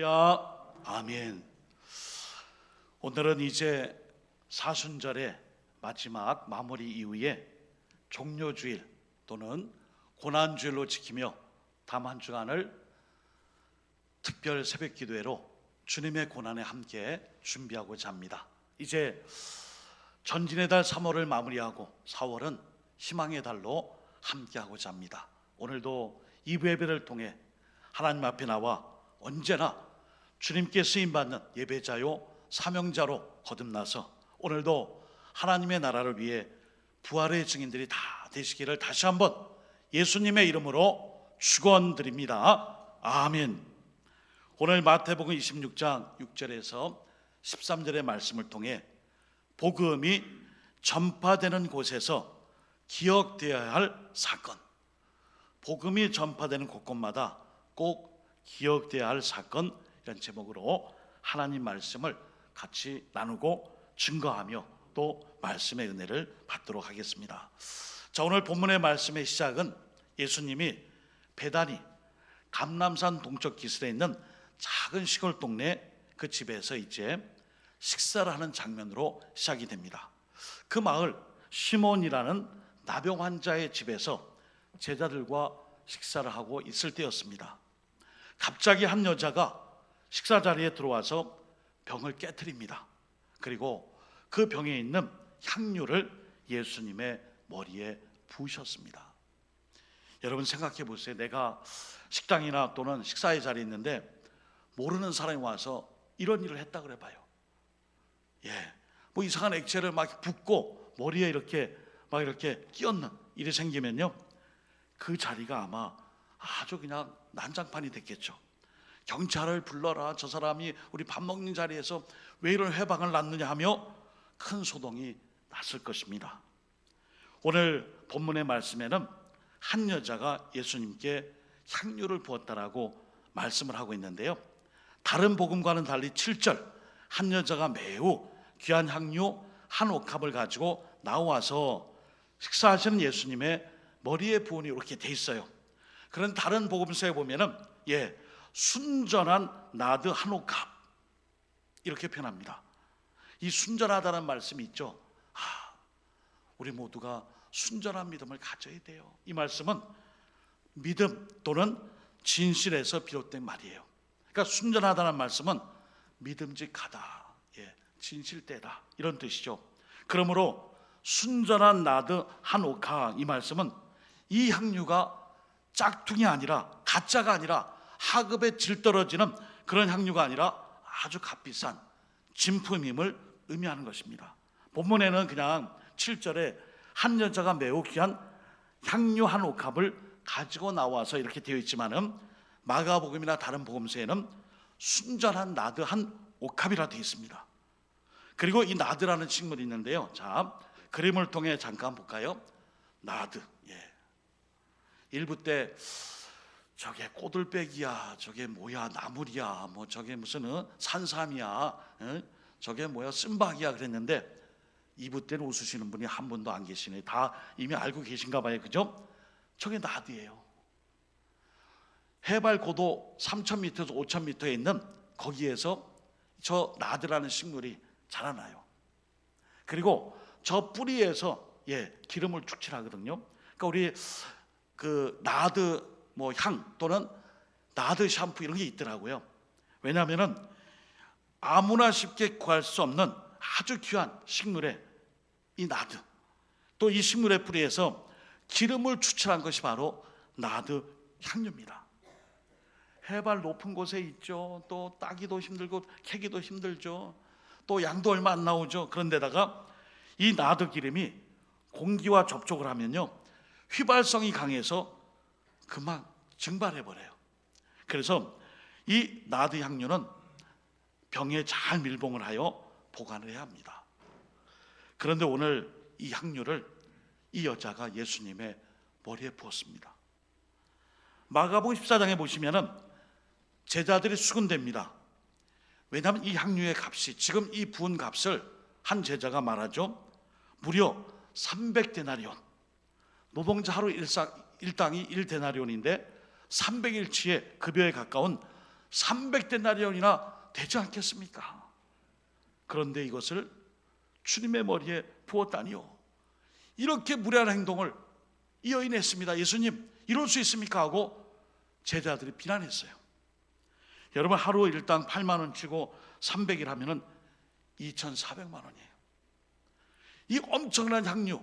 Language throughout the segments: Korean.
할렐루야, 아멘. 오늘은 이제 사순절의 마지막 마무리 이후에 종료주일 또는 고난주일로 지키며 다음 한 주간을 특별 새벽 기도회로 주님의 고난에 함께 준비하고자 합니다. 이제 전진의 달 3월을 마무리하고 4월은 희망의 달로 함께하고자 합니다. 오늘도 2부 예배를 통해 하나님 앞에 나와 언제나 주님께 쓰임받는 예배자요 사명자로 거듭나서 오늘도 하나님의 나라를 위해 부활의 증인들이 다 되시기를 다시 한번 예수님의 이름으로 축원드립니다. 아멘. 오늘 마태복음 26장 6절에서 13절의 말씀을 통해 복음이 전파되는 곳에서 기억되어야 할 사건, 복음이 전파되는 곳곳마다 꼭 기억되어야 할 사건, 이런 제목으로 하나님 말씀을 같이 나누고 증거하며 또 말씀의 은혜를 받도록 하겠습니다. 자, 오늘 본문의 말씀의 시작은 예수님이 베다니 감람산 동쪽 기슭에 있는 작은 시골 동네 그 집에서 이제 식사를 하는 장면으로 시작이 됩니다. 그 마을 시몬이라는 나병 환자의 집에서 제자들과 식사를 하고 있을 때였습니다. 갑자기 한 여자가 식사 자리에 들어와서 병을 깨트립니다. 그리고 그 병에 있는 향유를 예수님의 머리에 부으셨습니다. 여러분 생각해 보세요. 내가 식당이나 또는 식사의 자리에 있는데 모르는 사람이 와서 이런 일을 했다 그래 봐요. 뭐 이상한 액체를 막 붓고 머리에 이렇게 끼얹는 일이 생기면요, 그 자리가 아마 아주 그냥 난장판이 됐겠죠. 경찰을 불러라, 저 사람이 우리 밥 먹는 자리에서 왜 이런 회방을 놨느냐 하며 큰 소동이 났을 것입니다. 오늘 본문의 말씀에는 한 여자가 예수님께 향유를 부었다라고 말씀을 하고 있는데요, 다른 복음과는 달리 7절, 한 여자가 매우 귀한 향유 한 옥합을 가지고 나와서 식사하시는 예수님의 머리에 부으니 이렇게 돼 있어요. 그런 다른 복음서에 보면은 순전한 나드 한 옥합 이렇게 표현합니다. 이 순전하다는 말씀이 있죠. 우리 모두가 순전한 믿음을 가져야 돼요. 이 말씀은 믿음 또는 진실에서 비롯된 말이에요. 그러니까 순전하다는 말씀은 믿음직하다, 진실되다 이런 뜻이죠. 그러므로 순전한 나드 한 옥합, 이 말씀은 이 향유가 짝퉁이 아니라 가짜가 아니라 하급에 질 떨어지는 그런 향유가 아니라 아주 값비싼 진품임을 의미하는 것입니다. 본문에는 그냥 7절에 한 여자가 매우 귀한 향유 한 옥합을 가지고 나와서 이렇게 되어 있지만은 마가복음이나 다른 복음서에는 순전한 나드 한 옥합이라 되어 있습니다. 그리고 이 나드라는 식물이 있는데요, 자, 그림을 통해 잠깐 볼까요? 나드, 일부 때 저게 꼬들빼기야, 저게 뭐야, 나물이야, 뭐 저게 무슨 산삼이야, 저게 뭐야, 쓴박이야 그랬는데 2부 때는 웃으시는 분이 한 분도 안 계시네. 다 이미 알고 계신가 봐요, 그죠? 저게 나드예요. 해발 고도 3,000m에서 5,000m에 있는 거기에서 저 나드라는 식물이 자라나요. 그리고 저 뿌리에서 기름을 축출하거든요. 그러니까 우리 그 나드 향 또는 나드 샴푸 이런 게 있더라고요. 왜냐하면은 아무나 쉽게 구할 수 없는 아주 귀한 식물의 이 나드, 또 이 식물의 뿌리에서 기름을 추출한 것이 바로 나드 향유입니다. 해발 높은 곳에 있죠. 또 따기도 힘들고 캐기도 힘들죠. 또 양도 얼마 안 나오죠. 그런데다가 이 나드 기름이 공기와 접촉을 하면요, 휘발성이 강해서 금방 증발해버려요. 그래서 이 나드 향유는 병에 잘 밀봉을 하여 보관을 해야 합니다. 그런데 오늘 이 향유를 이 여자가 예수님의 머리에 부었습니다. 마가복음 14장에 보시면은 제자들이 수군댑니다. 왜냐하면 이 향유의 값이, 지금 이 부은 값을 한 제자가 말하죠, 무려 300데나리온, 노동자 하루 일당이 1데나리온인데 300일치의 급여에 가까운 300데나리온이나 되지 않겠습니까? 그런데 이것을 주님의 머리에 부었다니요. 이렇게 무례한 행동을 이 여인이 했습니다. 예수님, 이럴 수 있습니까? 하고 제자들이 비난했어요. 여러분, 하루 일당 8만 원 치고 300일 하면은 2,400만 원이에요. 이 엄청난 향유,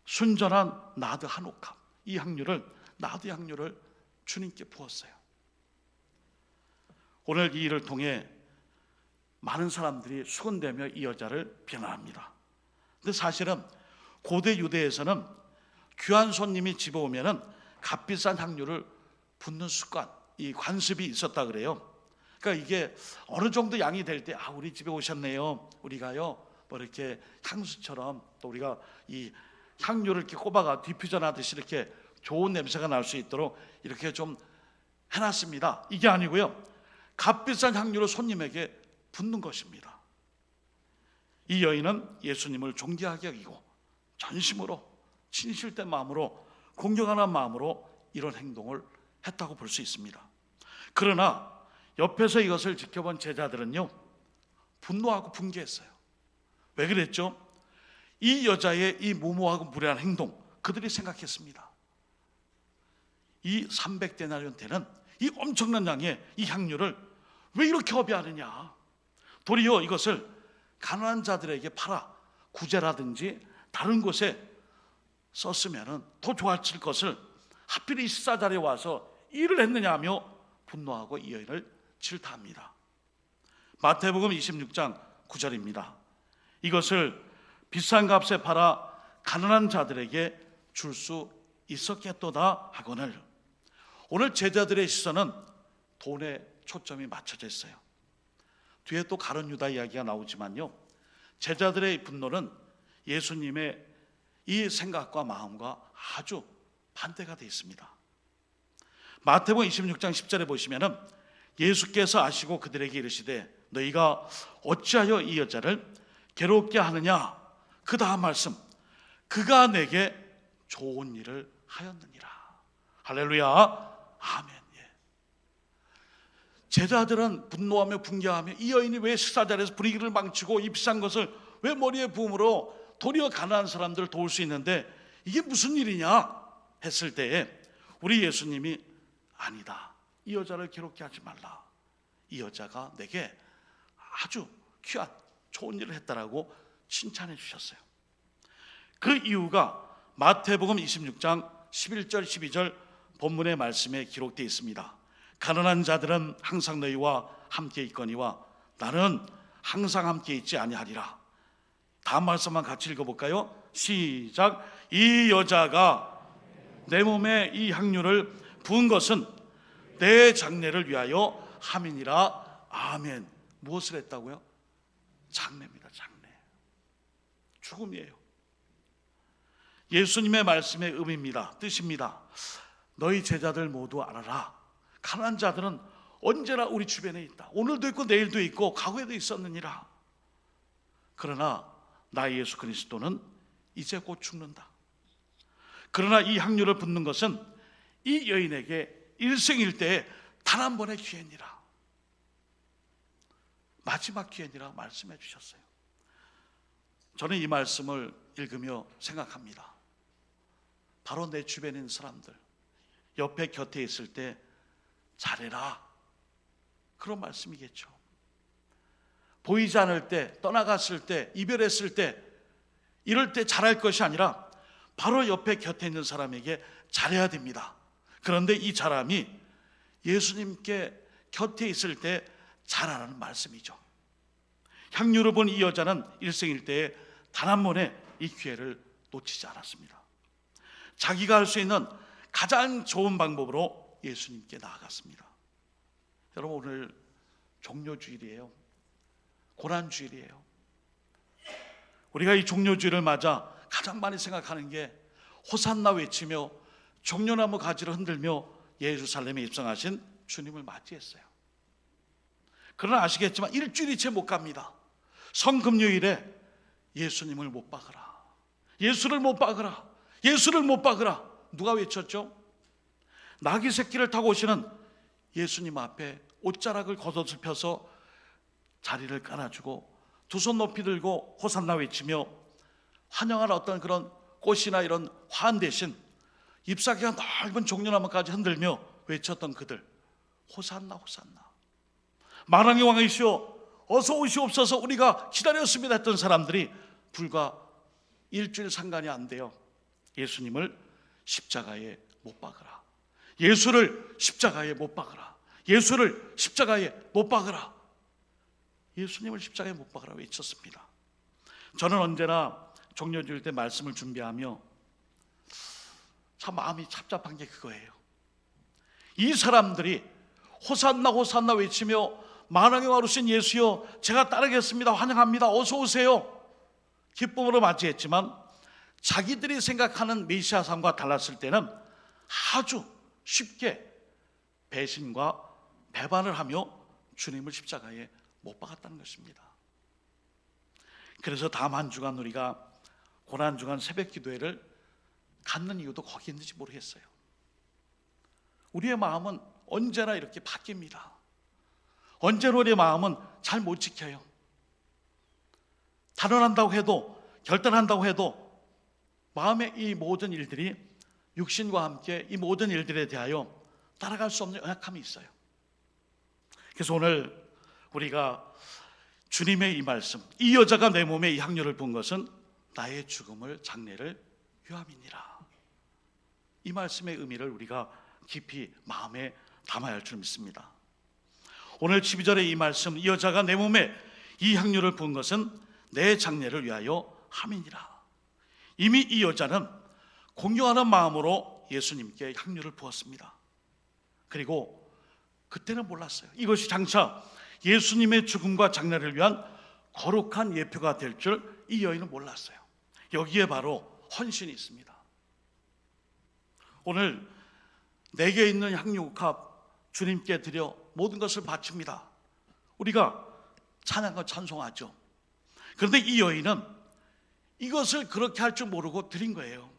순전한 나드 한 옥합, 이 향유를, 나드 향유를 주님께 부었어요. 오늘 이 일을 통해 많은 사람들이 수군대며 이 여자를 비난합니다. 근데 사실은 고대 유대에서는 귀한 손님이 집에 오면은 값비싼 향유를 붓는 습관, 이 관습이 있었다 그래요. 그러니까 이게 어느 정도 양이 될 때, 우리 집에 오셨네요, 우리가요 뭐 이렇게 향수처럼, 또 우리가 이 향유를 이렇게 꼽아가 디퓨전 하듯이 이렇게 좋은 냄새가 날 수 있도록 이렇게 좀 해놨습니다. 이게 아니고요, 값비싼 향유를 손님에게 붓는 것입니다. 이 여인은 예수님을 존귀하게 여기고 전심으로, 진실된 마음으로, 공경하는 마음으로 이런 행동을 했다고 볼 수 있습니다. 그러나 옆에서 이것을 지켜본 제자들은요, 분노하고 분개했어요. 왜 그랬죠? 이 여자의 이 무모하고 무례한 행동, 그들이 생각했습니다. 이 300데나리온 되는 이 엄청난 양의 이 향유를 왜 이렇게 허비하느냐, 도리어 이것을 가난한 자들에게 팔아 구제라든지 다른 곳에 썼으면 더 좋아질 것을 하필 이 식사자리에 와서 일을 했느냐 하며 분노하고 이 여인을 질타합니다. 마태복음 26장 9절입니다. 이것을 비싼 값에 팔아 가난한 자들에게 줄 수 있었겠도다 하거늘. 오늘 제자들의 시선은 돈에 초점이 맞춰져 있어요. 뒤에 또 가룟 유다 이야기가 나오지만요, 제자들의 분노는 예수님의 이 생각과 마음과 아주 반대가 되어 있습니다. 마태복음 26장 10절에 보시면은 예수께서 아시고 그들에게 이르시되 너희가 어찌하여 이 여자를 괴롭게 하느냐, 그 다음 말씀, 그가 내게 좋은 일을 하였느니라. 할렐루야, 아멘. 제자들은 분노하며 분개하며 이 여인이 왜 식사자리에서 분위기를 망치고 이 비싼 것을 왜 머리에 부음으로 도리어 가난한 사람들을 도울 수 있는데 이게 무슨 일이냐 했을 때에 우리 예수님이 아니다, 이 여자를 괴롭게 하지 말라, 이 여자가 내게 아주 귀한 좋은 일을 했다라고 칭찬해 주셨어요. 그 이유가 마태복음 26장 11절 12절 본문의 말씀에 기록되어 있습니다. 가난한 자들은 항상 너희와 함께 있거니와 나는 항상 함께 있지 아니하리라. 다음 말씀만 같이 읽어볼까요? 시작. 이 여자가 내 몸에 이 향유를 부은 것은 내 장례를 위하여 함이니라. 아멘. 무엇을 했다고요? 장례입니다. 장례. 죽음이에요. 예수님의 말씀의 의미입니다. 뜻입니다. 너희 제자들 모두 알아라. 가난한 자들은 언제나 우리 주변에 있다. 오늘도 있고 내일도 있고 과거에도 있었느니라. 그러나 나의 예수 그리스도는 이제 곧 죽는다. 그러나 이 향유를 붓는 것은 이 여인에게 일생일대에 단 한 번의 기회니라. 마지막 기회니라 말씀해 주셨어요. 저는 이 말씀을 읽으며 생각합니다. 바로 내 주변에 있는 사람들, 옆에 곁에 있을 때 잘해라, 그런 말씀이겠죠. 보이지 않을 때, 떠나갔을 때, 이별했을 때, 이럴 때 잘할 것이 아니라 바로 옆에 곁에 있는 사람에게 잘해야 됩니다. 그런데 이 사람이 예수님께 곁에 있을 때 잘하라는 말씀이죠. 향유를 본 이 여자는 일생일대에 단 한 번의 이 기회를 놓치지 않았습니다. 자기가 할 수 있는 가장 좋은 방법으로 예수님께 나아갔습니다. 여러분, 오늘 종료주일이에요. 고난주일이에요. 우리가 이 종료주일을 맞아 가장 많이 생각하는 게 호산나 외치며 종려나무 가지를 흔들며 예루살렘에 입성하신 주님을 맞이했어요. 그러나 아시겠지만 일주일이 채 못 갑니다. 성금요일에 예수님을 못 박으라, 예수를 못 박으라, 예수를 못 박으라. 누가 외쳤죠? 나귀 새끼를 타고 오시는 예수님 앞에 옷자락을 겉옷을 펴서 자리를 깔아주고 두 손 높이 들고 호산나 외치며 환영할 어떤 그런 꽃이나 이런 화환 대신 잎사귀가 넓은 종려나무까지 흔들며 외쳤던 그들, 호산나 호산나, 만왕의 왕이시여 어서 오시옵소서 우리가 기다렸습니다 했던 사람들이 불과 일주일 상관이 안 돼요. 예수님을 십자가에 못 박으라, 예수를 십자가에 못 박으라, 예수를 십자가에 못 박으라, 예수님을 십자가에 못 박으라 외쳤습니다. 저는 언제나 종려주일 때 말씀을 준비하며 참 마음이 착잡한 게 그거예요. 이 사람들이 호산나 호산나 외치며 만왕의 왕이신 예수여 제가 따르겠습니다, 환영합니다, 어서 오세요, 기쁨으로 맞이했지만 자기들이 생각하는 메시아 삶과 달랐을 때는 아주 쉽게 배신과 배반을 하며 주님을 십자가에 못 박았다는 것입니다. 그래서 다음 한 주간 우리가 고난주간 새벽기도회를 갖는 이유도 거기 있는지 모르겠어요. 우리의 마음은 언제나 이렇게 바뀝니다. 언제나 우리의 마음은 잘 못 지켜요. 단언한다고 해도, 결단한다고 해도 마음의 이 모든 일들이 육신과 함께 이 모든 일들에 대하여 따라갈 수 없는 연약함이 있어요. 그래서 오늘 우리가 주님의 이 말씀, 이 여자가 내 몸에 이 향료를 부은 것은 나의 죽음을 장례를 유함이니라, 이 말씀의 의미를 우리가 깊이 마음에 담아야 할 줄 믿습니다. 오늘 12절의 이 말씀, 이 여자가 내 몸에 이 향료를 부은 것은 내 장례를 위하여 함이니라. 이미 이 여자는 공경하는 마음으로 예수님께 향료를 부었습니다. 그리고 그때는 몰랐어요. 이것이 장차 예수님의 죽음과 장례를 위한 거룩한 예표가 될 줄 이 여인은 몰랐어요. 여기에 바로 헌신이 있습니다. 오늘 내게 있는 향유값 주님께 드려 모든 것을 바칩니다. 우리가 찬양과 찬송하죠. 그런데 이 여인은 이것을 그렇게 할 줄 모르고 드린 거예요.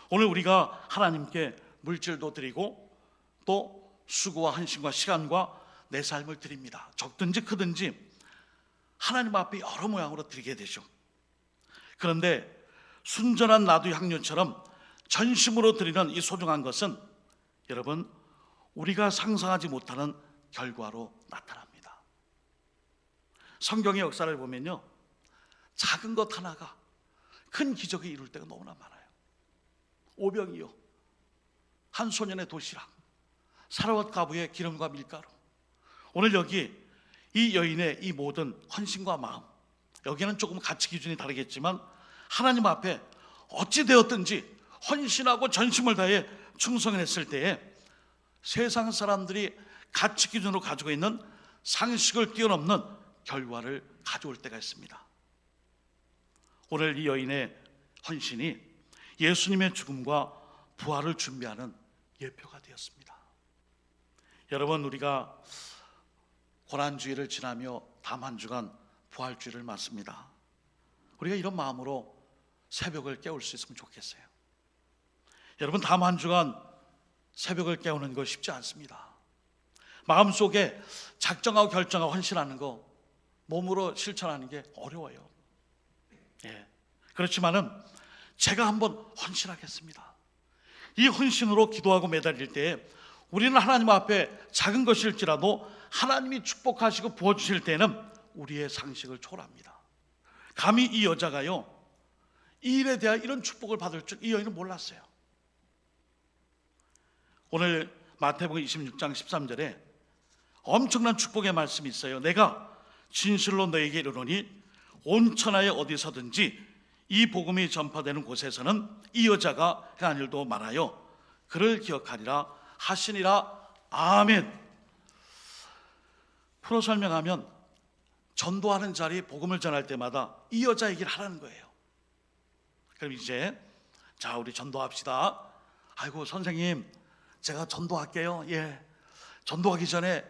오늘 우리가 하나님께 물질도 드리고 또 수고와 헌신과 시간과 내 삶을 드립니다. 적든지 크든지 하나님 앞에 여러 모양으로 드리게 되죠. 그런데 순전한 나도 향료처럼 전심으로 드리는 이 소중한 것은 여러분 우리가 상상하지 못하는 결과로 나타납니다. 성경의 역사를 보면요, 작은 것 하나가 큰 기적을 이룰 때가 너무나 많아요. 오병이어, 한 소년의 도시락, 사라밧 가부의 기름과 밀가루. 오늘 여기 이 여인의 이 모든 헌신과 마음, 여기는 조금 가치 기준이 다르겠지만 하나님 앞에 어찌 되었든지 헌신하고 전심을 다해 충성했을 때에 세상 사람들이 가치 기준으로 가지고 있는 상식을 뛰어넘는 결과를 가져올 때가 있습니다. 오늘 이 여인의 헌신이 예수님의 죽음과 부활을 준비하는 예표가 되었습니다. 여러분, 우리가 고난주일을 지나며 다음 한 주간 부활주일을 맞습니다. 우리가 이런 마음으로 새벽을 깨울 수 있으면 좋겠어요. 여러분, 다음 한 주간 새벽을 깨우는 거 쉽지 않습니다. 마음속에 작정하고 결정하고 헌신하는 거, 몸으로 실천하는 게 어려워요. 그렇지만은 제가 한번 헌신하겠습니다. 이 헌신으로 기도하고 매달릴 때에 우리는 하나님 앞에 작은 것일지라도 하나님이 축복하시고 부어주실 때는 우리의 상식을 초월합니다. 감히 이 여자가요, 이 일에 대한 이런 축복을 받을 줄 이 여인은 몰랐어요. 오늘 마태복음 26장 13절에 엄청난 축복의 말씀이 있어요. 내가 진실로 너에게 이르노니 온 천하에 어디서든지 이 복음이 전파되는 곳에서는 이 여자가 행한 일도 말하여 그를 기억하리라 하시니라. 아멘. 풀어 설명하면 전도하는 자리, 복음을 전할 때마다 이 여자 얘기를 하라는 거예요. 그럼 이제 자, 우리 전도합시다. 아이고 선생님, 제가 전도할게요. 전도하기 전에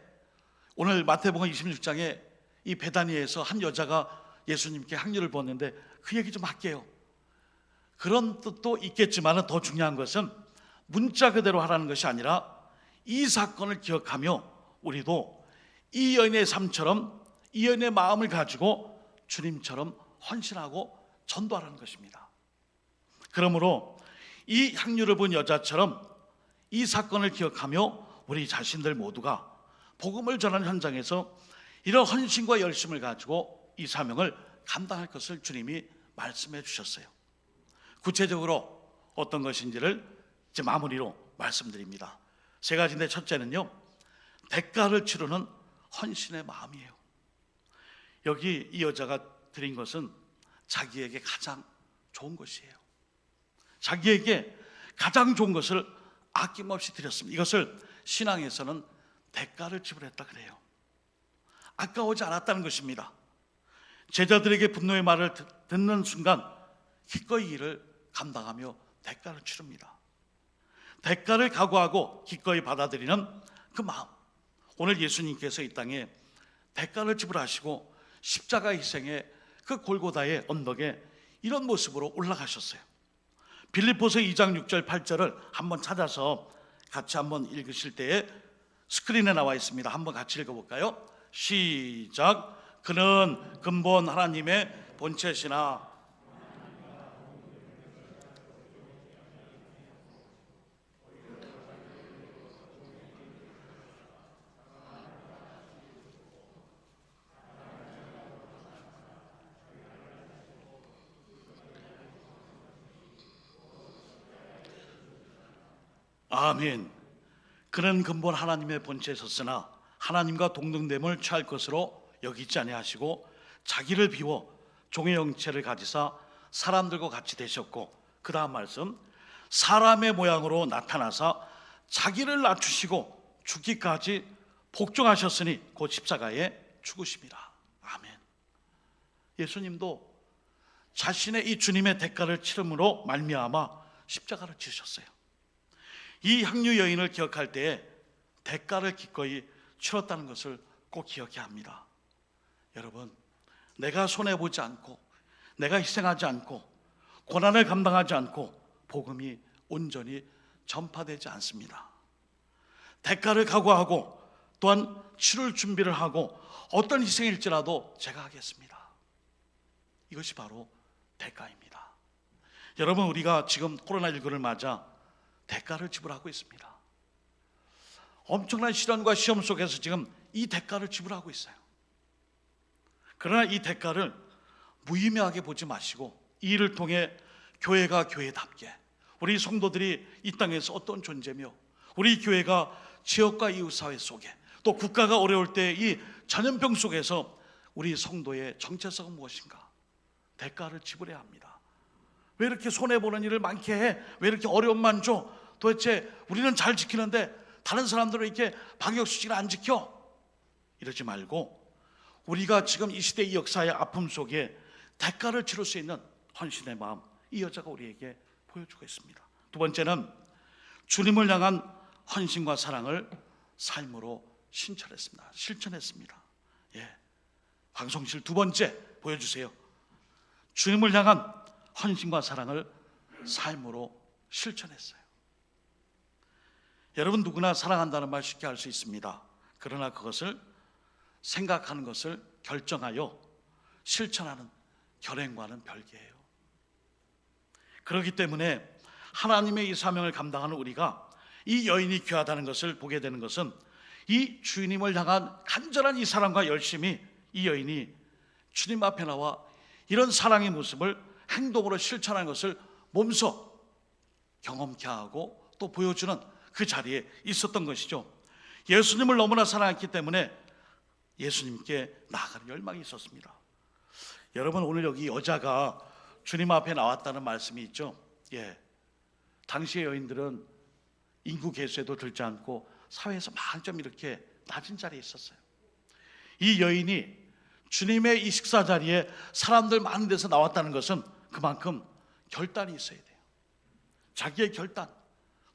오늘 마태복음 26장에 이 베다니에서 한 여자가 예수님께 향유를 부었는데 그 얘기 좀 할게요. 그런 뜻도 있겠지만 더 중요한 것은 문자 그대로 하라는 것이 아니라 이 사건을 기억하며 우리도 이 여인의 삶처럼 이 여인의 마음을 가지고 주님처럼 헌신하고 전도하라는 것입니다. 그러므로 이 향유를 본 여자처럼 이 사건을 기억하며 우리 자신들 모두가 복음을 전하는 현장에서 이런 헌신과 열심을 가지고 이 사명을 감당할 것을 주님이 말씀해 주셨어요. 구체적으로 어떤 것인지를 이제 마무리로 말씀드립니다. 세 가지인데, 첫째는요, 대가를 치르는 헌신의 마음이에요. 여기 이 여자가 드린 것은 자기에게 가장 좋은 것이에요. 자기에게 가장 좋은 것을 아낌없이 드렸습니다. 이것을 신앙에서는 대가를 지불했다 그래요. 아까워지 않았다는 것입니다. 제자들에게 분노의 말을 듣는 순간 기꺼이 이를 감당하며 대가를 치릅니다. 대가를 각오하고 기꺼이 받아들이는 그 마음, 오늘 예수님께서 이 땅에 대가를 지불하시고 십자가 희생의 그 골고다의 언덕에 이런 모습으로 올라가셨어요. 빌립보서 2장 6절 8절을 한번 찾아서 같이 한번 읽으실 때에 스크린에 나와 있습니다. 한번 같이 읽어볼까요? 시작. 그는 근본 하나님의 본체시나 아멘. 그는 근본 하나님의 본체에 섰으나 하나님과 동등됨을 취할 것으로 여기지 아니하시고 자기를 비워 종의 형체를 가지사 사람들과 같이 되셨고, 그 다음 말씀, 사람의 모양으로 나타나사 자기를 낮추시고 죽기까지 복종하셨으니 곧 십자가에 죽으심이라. 아멘. 예수님도 자신의 이 주님의 대가를 치름으로 말미암아 십자가를 지으셨어요. 이 향유 여인을 기억할 때에 대가를 기꺼이 치렀다는 것을 꼭 기억해야 합니다. 여러분, 내가 손해보지 않고 내가 희생하지 않고 고난을 감당하지 않고 복음이 온전히 전파되지 않습니다. 대가를 각오하고 또한 치를 준비를 하고 어떤 희생일지라도 제가 하겠습니다. 이것이 바로 대가입니다. 여러분, 우리가 지금 코로나19를 맞아 대가를 지불하고 있습니다. 엄청난 시련과 시험 속에서 지금 이 대가를 지불하고 있어요. 그러나 이 대가를 무의미하게 보지 마시고 이 일을 통해 교회가 교회답게, 우리 성도들이 이 땅에서 어떤 존재며 우리 교회가 지역과 이웃사회 속에 또 국가가 어려울 때 이 전염병 속에서 우리 성도의 정체성은 무엇인가? 대가를 지불해야 합니다. 왜 이렇게 손해보는 일을 많게 해? 왜 이렇게 어려움만 줘? 도대체 우리는 잘 지키는데 다른 사람들은 이렇게 방역수칙을 안 지켜? 이러지 말고 우리가 지금 이 시대 이 역사의 아픔 속에 대가를 치를 수 있는 헌신의 마음, 이 여자가 우리에게 보여주고 있습니다. 두 번째는 주님을 향한 헌신과 사랑을 삶으로 실천했습니다. 방송실 두 번째 보여주세요. 주님을 향한 헌신과 사랑을 삶으로 실천했어요. 여러분, 누구나 사랑한다는 말 쉽게 할 수 있습니다. 그러나 그것을 생각하는 것을 결정하여 실천하는 결행과는 별개예요. 그렇기 때문에 하나님의 이 사명을 감당하는 우리가 이 여인이 귀하다는 것을 보게 되는 것은 이 주님을 향한 간절한 이 사랑과 열심이, 이 여인이 주님 앞에 나와 이런 사랑의 모습을 행동으로 실천하는 것을 몸소 경험케 하고 또 보여주는 그 자리에 있었던 것이죠. 예수님을 너무나 사랑했기 때문에 예수님께 나아가는 열망이 있었습니다. 여러분, 오늘 여기 여자가 주님 앞에 나왔다는 말씀이 있죠. 당시의 여인들은 인구 계수에도 들지 않고 사회에서 만점 이렇게 낮은 자리에 있었어요. 이 여인이 주님의 이 식사 자리에 사람들 많은 데서 나왔다는 것은 그만큼 결단이 있어야 돼요. 자기의 결단,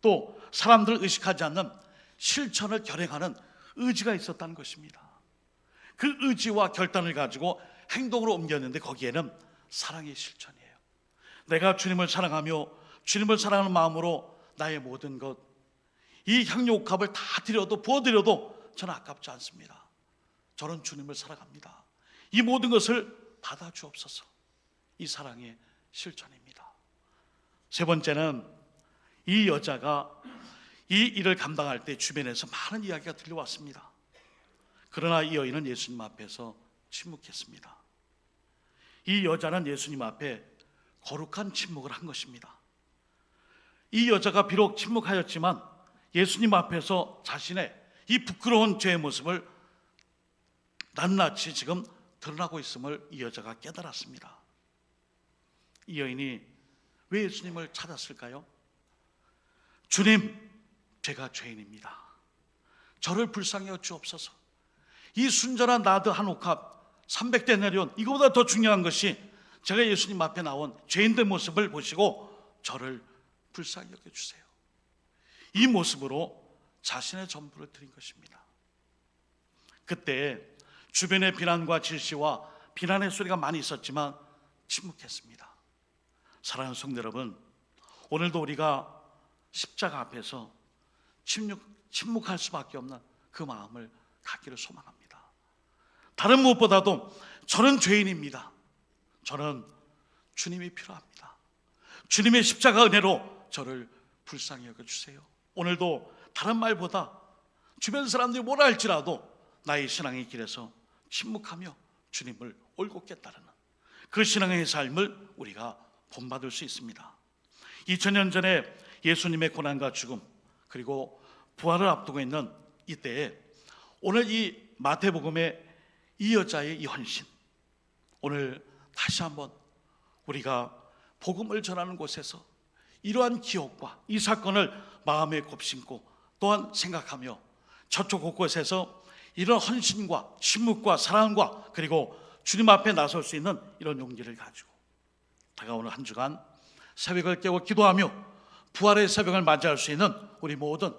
또 사람들을 의식하지 않는 실천을 결행하는 의지가 있었다는 것입니다. 그 의지와 결단을 가지고 행동으로 옮겼는데 거기에는 사랑의 실천이에요. 내가 주님을 사랑하며 주님을 사랑하는 마음으로 나의 모든 것, 이 향유옥합을 다 드려도 부어드려도 저는 아깝지 않습니다. 저는 주님을 사랑합니다. 이 모든 것을 받아주옵소서. 이 사랑의 실천입니다. 세 번째는 이 여자가 이 일을 감당할 때 주변에서 많은 이야기가 들려왔습니다. 그러나 이 여인은 예수님 앞에서 침묵했습니다. 이 여자는 예수님 앞에 거룩한 침묵을 한 것입니다. 이 여자가 비록 침묵하였지만 예수님 앞에서 자신의 이 부끄러운 죄의 모습을 낱낱이 지금 드러나고 있음을 이 여자가 깨달았습니다. 이 여인이 왜 예수님을 찾았을까요? 주님, 제가 죄인입니다. 저를 불쌍히 여겨 주옵소서. 이 순전한 나드 한 옥합 300데나리온, 이거보다 더 중요한 것이 제가 예수님 앞에 나온 죄인된 모습을 보시고 저를 불쌍히 여겨주세요. 이 모습으로 자신의 전부를 드린 것입니다. 그때 주변의 비난과 질시와 비난의 소리가 많이 있었지만 침묵했습니다. 사랑하는 성도 여러분, 오늘도 우리가 십자가 앞에서 침묵할 수밖에 없는 그 마음을 갖기를 소망합니다. 다른 무엇보다도 저는 죄인입니다. 저는 주님이 필요합니다. 주님의 십자가 은혜로 저를 불쌍히 여겨주세요. 오늘도 다른 말보다 주변 사람들이 뭐라 할지라도 나의 신앙의 길에서 침묵하며 주님을 올곧게 따르는 그 신앙의 삶을 우리가 본받을 수 있습니다. 2000년 전에 예수님의 고난과 죽음 그리고 부활을 앞두고 있는 이때에 오늘 이 마태복음의 이 여자의 이 헌신, 오늘 다시 한번 우리가 복음을 전하는 곳에서 이러한 기억과 이 사건을 마음에 곱심고 또한 생각하며 저쪽 곳곳에서 이런 헌신과 침묵과 사랑과 그리고 주님 앞에 나설 수 있는 이런 용기를 가지고 다가오는 한 주간 새벽을 깨워 기도하며 부활의 새벽을 맞이할 수 있는 우리 모든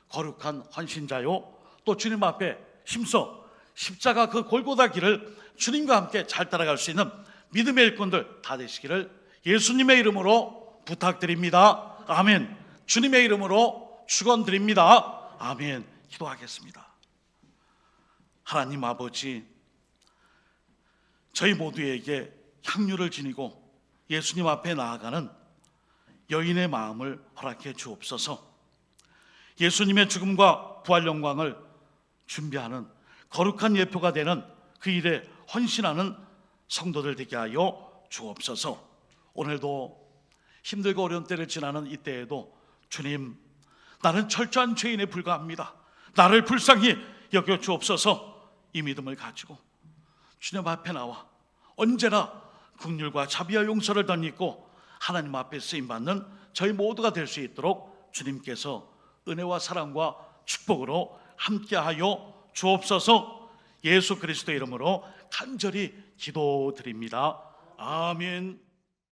거룩한 헌신자요, 또 주님 앞에 힘써 십자가 그 골고다 길을 주님과 함께 잘 따라갈 수 있는 믿음의 일꾼들 다 되시기를 예수님의 이름으로 부탁드립니다. 아멘. 주님의 이름으로 축원드립니다. 아멘. 기도하겠습니다. 하나님 아버지, 저희 모두에게 향유를 지니고 예수님 앞에 나아가는 여인의 마음을 허락해 주옵소서. 예수님의 죽음과 부활 영광을 준비하는 거룩한 예표가 되는 그 일에 헌신하는 성도들 되게 하여 주옵소서. 오늘도 힘들고 어려운 때를 지나는 이때에도 주님, 나는 철저한 죄인에 불과합니다. 나를 불쌍히 여겨 주옵소서. 이 믿음을 가지고 주님 앞에 나와 언제나 긍휼과 자비와 용서를 덧입고 하나님 앞에 쓰임받는 저희 모두가 될 수 있도록 주님께서 은혜와 사랑과 축복으로 함께하여 주옵소서. 예수 그리스도의 이름으로 간절히 기도드립니다. 아멘.